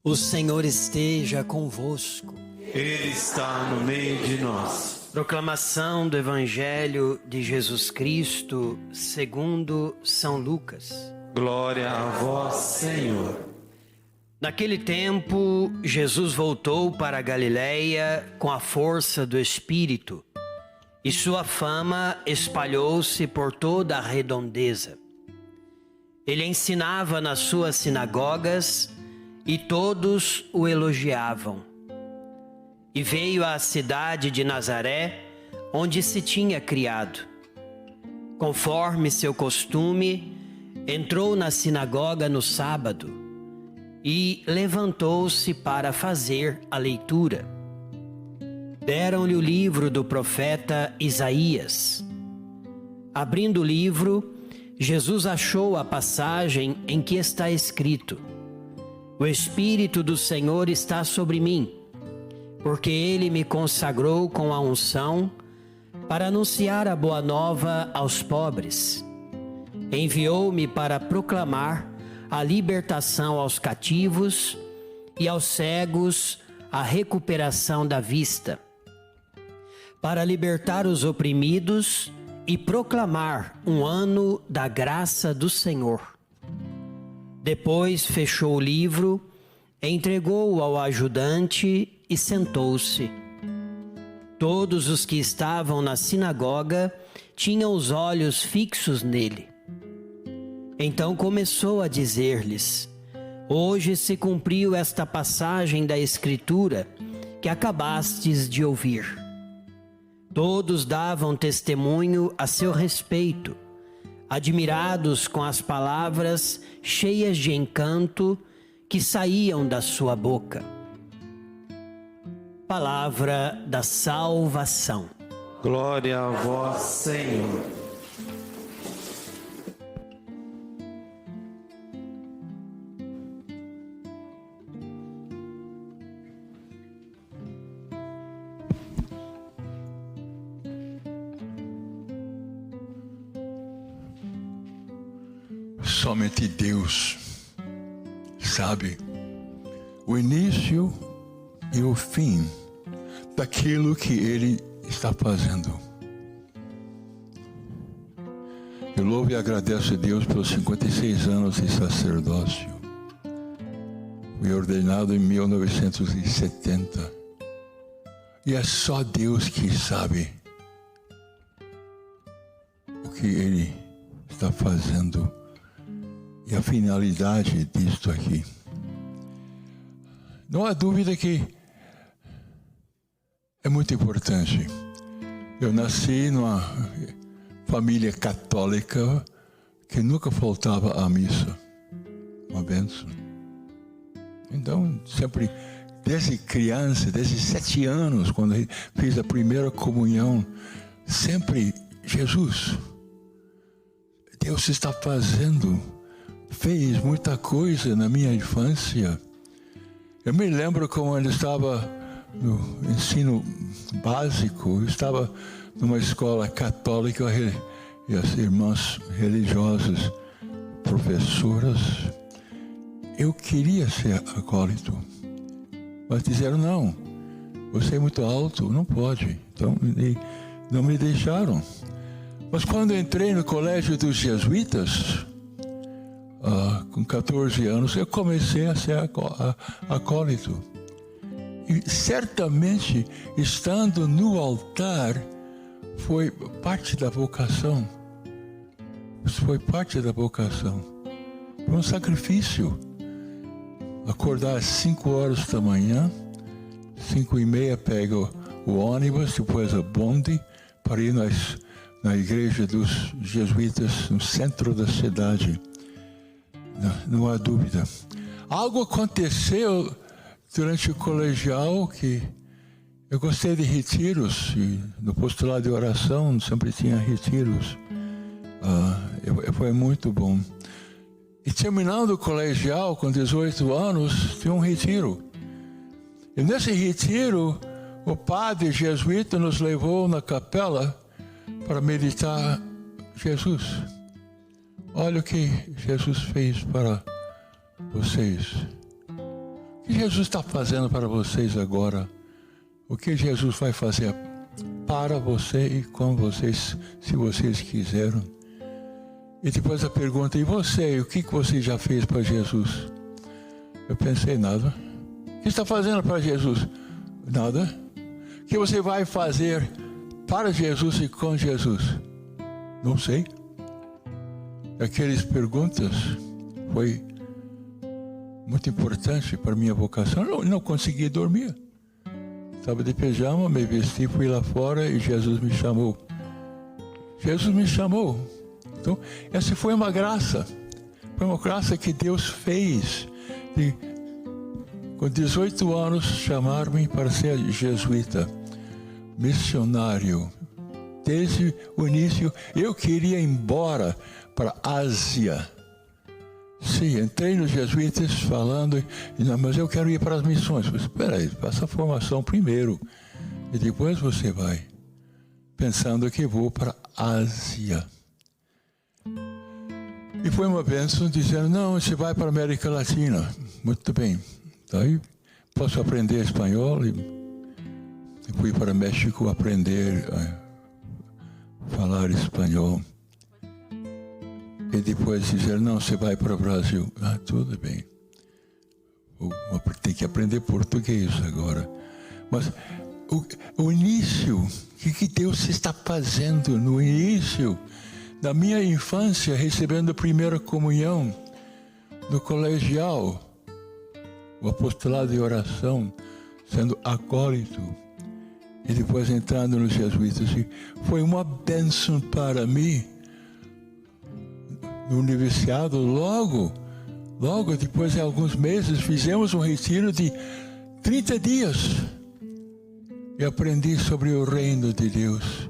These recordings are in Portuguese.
O Senhor esteja convosco. Ele está no meio de nós. Proclamação do Evangelho de Jesus Cristo segundo São Lucas. Glória a vós, Senhor. Naquele tempo, Jesus voltou para a Galiléia com a força do Espírito, e sua fama espalhou-se por toda a redondeza. Ele ensinava nas suas sinagogas e todos o elogiavam. E veio à cidade de Nazaré, onde se tinha criado. Conforme seu costume, entrou na sinagoga no sábado e levantou-se para fazer a leitura. Deram-lhe o livro do profeta Isaías. Abrindo o livro, Jesus achou a passagem em que está escrito: O Espírito do Senhor está sobre mim, porque Ele me consagrou com a unção para anunciar a boa nova aos pobres. Enviou-me para proclamar a libertação aos cativos e aos cegos a recuperação da vista, para libertar os oprimidos e proclamar um ano da graça do Senhor. Depois fechou o livro, entregou-o ao ajudante e sentou-se. Todos os que estavam na sinagoga tinham os olhos fixos nele. Então começou a dizer-lhes: Hoje se cumpriu esta passagem da Escritura que acabastes de ouvir. Todos davam testemunho a seu respeito, admirados com as palavras cheias de encanto que saíam da sua boca. Palavra da salvação. Glória a vós, Senhor. Somente Deus sabe o início e o fim daquilo que Ele está fazendo. Eu louvo e agradeço a Deus pelos 56 anos de sacerdócio. Fui ordenado em 1970. E é só Deus que sabe o que Ele está fazendo e a finalidade disto aqui. Não há dúvida que é muito importante. Eu nasci numa família católica que nunca faltava à missa. Uma bênção. Então, sempre, desde criança, desde 7 anos, quando eu fiz a primeira comunhão, sempre Jesus, Deus está fez muita coisa na minha infância. Eu me lembro como ele estava no ensino básico, eu estava numa escola católica e as irmãs religiosas, professoras, eu queria ser acólito, mas disseram: não, você é muito alto, não pode. Então não me deixaram. Mas quando entrei no colégio dos jesuítas, com 14 anos, eu comecei a ser acólito. E certamente, estando no altar, foi parte da vocação. Foi parte da vocação. Foi um sacrifício. Acordar às 5 horas da manhã, 5:30 pego o ônibus, depois o bonde, para ir na igreja dos jesuítas, no centro da cidade. Não há dúvida. Algo aconteceu durante o colegial que eu gostei de retiros, e no postulado de oração sempre tinha retiros. Foi muito bom. E terminando o colegial, com 18 anos, tinha um retiro. E nesse retiro, o padre jesuíta nos levou na capela para meditar Jesus. Olha o que Jesus fez para vocês. O que Jesus está fazendo para vocês agora? O que Jesus vai fazer para você e com vocês, se vocês quiserem? E depois a pergunta, e você, o que você já fez para Jesus? Eu pensei, nada. O que está fazendo para Jesus? Nada. O que você vai fazer para Jesus e com Jesus? Não sei. Aquelas perguntas foi muito importante para minha vocação. Eu não consegui dormir. Estava de pijama, me vesti, fui lá fora e Jesus me chamou. Jesus me chamou. Então, essa foi uma graça. Foi uma graça que Deus fez. De, com 18 anos, chamar-me para ser jesuíta, missionário. Desde o início, eu queria ir embora para a Ásia. Sim, entrei nos jesuítas falando, mas eu quero ir para as missões. Mas espera aí, faça a formação primeiro. E depois você vai. Pensando que vou para a Ásia. E foi uma bênção dizendo, não, você vai para a América Latina. Muito bem. Daí posso aprender espanhol e fui para o México aprender a falar espanhol. E depois dizer, não, você vai para o Brasil. Ah, tudo bem. Tem que aprender português agora. Mas o início, o que Deus está fazendo no início da minha infância, recebendo a primeira comunhão no colegial, o apostolado de oração, sendo acólito, e depois entrando nos jesuítas. Foi uma bênção para mim. No universidade, logo depois de alguns meses, fizemos um retiro de 30 dias e aprendi sobre o reino de Deus,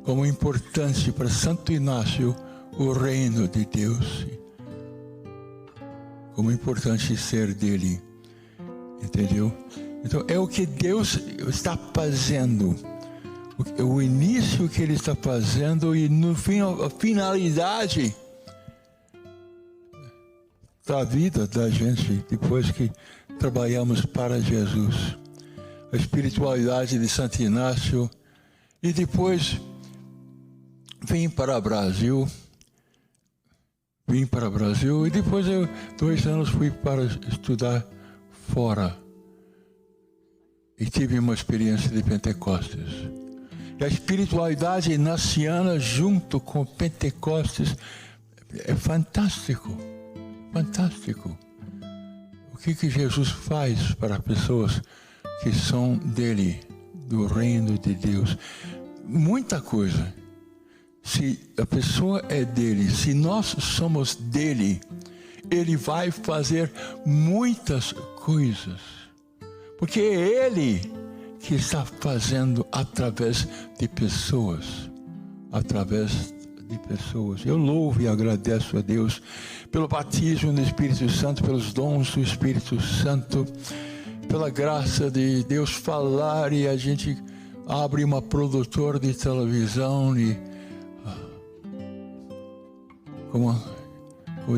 como importante para Santo Inácio o reino de Deus, como importante ser dele, entendeu? Então é o que Deus está fazendo, o início que ele está fazendo e no fim a finalidade da vida da gente, depois que trabalhamos para Jesus. A espiritualidade de Santo Inácio. E depois vim para o Brasil. E depois 2 anos fui para estudar fora. E tive uma experiência de Pentecostes. E a espiritualidade inaciana junto com Pentecostes é fantástico. Fantástico. O que Jesus faz para pessoas que são dele, do reino de Deus? Muita coisa. Se a pessoa é dele, se nós somos dele, ele vai fazer muitas coisas. Porque é ele que está fazendo através de pessoas. Eu louvo e agradeço a Deus pelo batismo no Espírito Santo, pelos dons do Espírito Santo, pela graça de Deus falar, e a gente abre uma produtora de televisão e como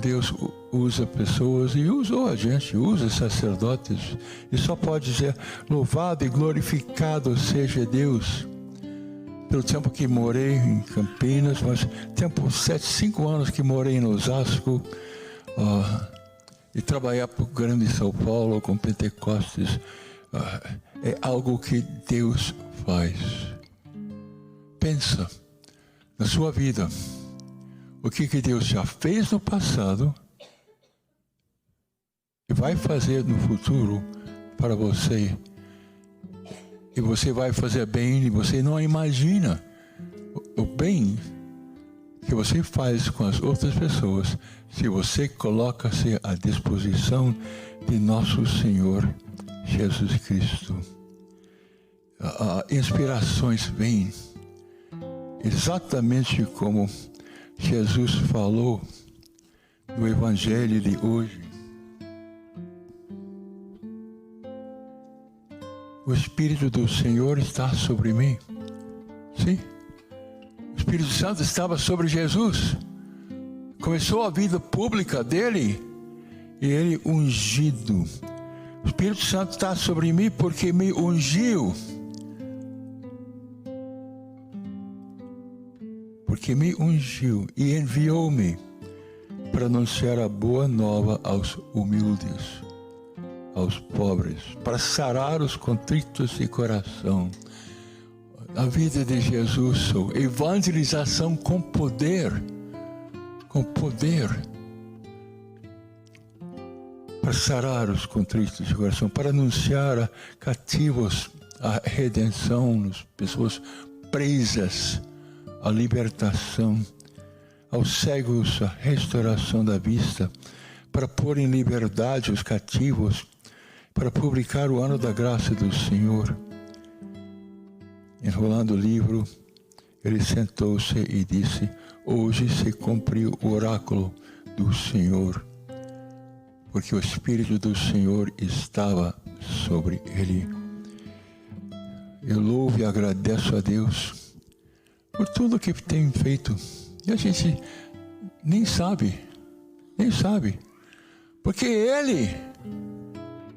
Deus usa pessoas e usou a gente, usa sacerdotes, e só pode dizer louvado e glorificado seja Deus. Pelo tempo que morei em Campinas, mas 5 anos que morei em Osasco, e trabalhar para o Grande São Paulo com Pentecostes, é algo que Deus faz. Pensa na sua vida, o que Deus já fez no passado e vai fazer no futuro para você. E você vai fazer bem, e você não imagina o bem que você faz com as outras pessoas se você coloca-se à disposição de nosso Senhor Jesus Cristo. Inspirações vêm exatamente como Jesus falou no Evangelho de hoje. O Espírito do Senhor está sobre mim. Sim. O Espírito Santo estava sobre Jesus. Começou a vida pública dele e ele ungido. O Espírito Santo está sobre mim porque me ungiu. Porque me ungiu e enviou-me para anunciar a boa nova aos humildes, aos pobres, para sarar os contritos de coração. A vida de Jesus, evangelização com poder, para sarar os contritos de coração, para anunciar a cativos a redenção, as pessoas presas, a libertação, aos cegos a restauração da vista, para pôr em liberdade os cativos, para publicar o ano da graça do Senhor. Enrolando o livro, ele sentou-se e disse: hoje se cumpriu o oráculo do Senhor, porque o Espírito do Senhor estava sobre ele. Eu louvo e agradeço a Deus por tudo que tem feito. E a gente nem sabe, porque Ele,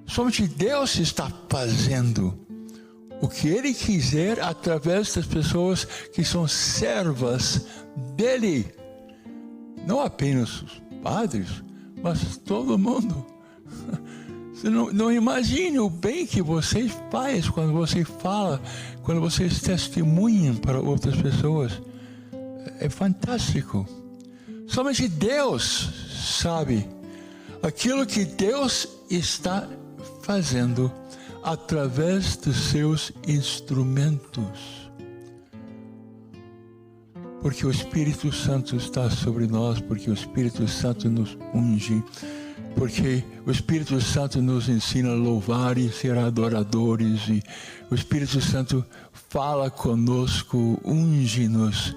somente Deus está fazendo o que Ele quiser através das pessoas que são servas dEle. Não apenas os padres, mas todo mundo. Você não imagine o bem que você faz quando você fala, quando vocês testemunham para outras pessoas. É fantástico. Somente Deus sabe aquilo que Deus está fazendo através dos seus instrumentos. Porque o Espírito Santo está sobre nós, porque o Espírito Santo nos unge, porque o Espírito Santo nos ensina a louvar e ser adoradores, e o Espírito Santo fala conosco, unge-nos,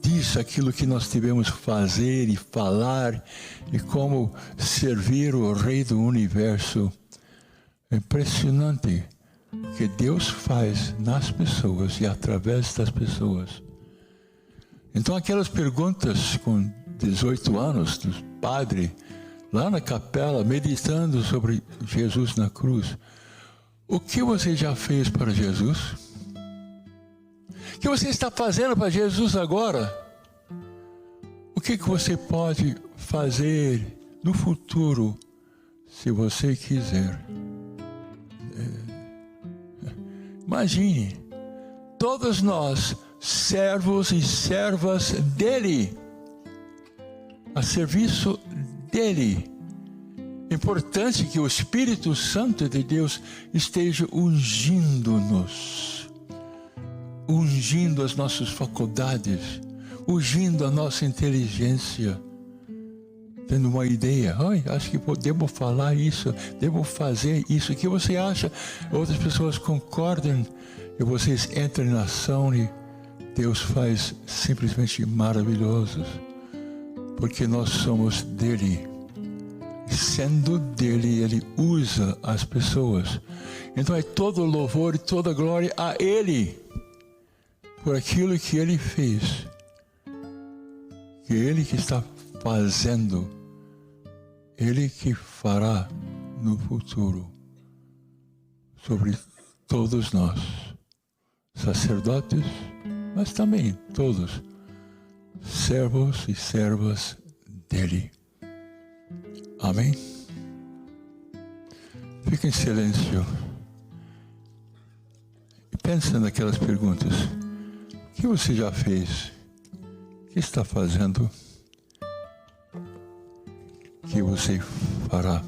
diz aquilo que nós devemos fazer e falar, e como servir o Rei do Universo. É impressionante o que Deus faz nas pessoas e através das pessoas. Então aquelas perguntas com 18 anos do padre, lá na capela, meditando sobre Jesus na cruz: o que você já fez para Jesus? O que você está fazendo para Jesus agora? O que você pode fazer no futuro, se você quiser? Imagine, todos nós, servos e servas dEle, a serviço dEle. É importante que o Espírito Santo de Deus esteja ungindo-nos, ungindo as nossas faculdades, ungindo a nossa inteligência, tendo uma ideia: acho que devo falar isso, devo fazer isso. O que você acha? Outras pessoas concordam e vocês entram na ação e Deus faz simplesmente maravilhosos, porque nós somos dEle. Sendo dEle, Ele usa as pessoas. Então é todo louvor e toda glória a Ele, por aquilo que Ele fez, que Ele que está fazendo, Ele que fará no futuro sobre todos nós, sacerdotes, mas também todos, servos e servas dEle. Amém? Fique em silêncio e pense naquelas perguntas. O que você já fez? O que está fazendo? O que você fará?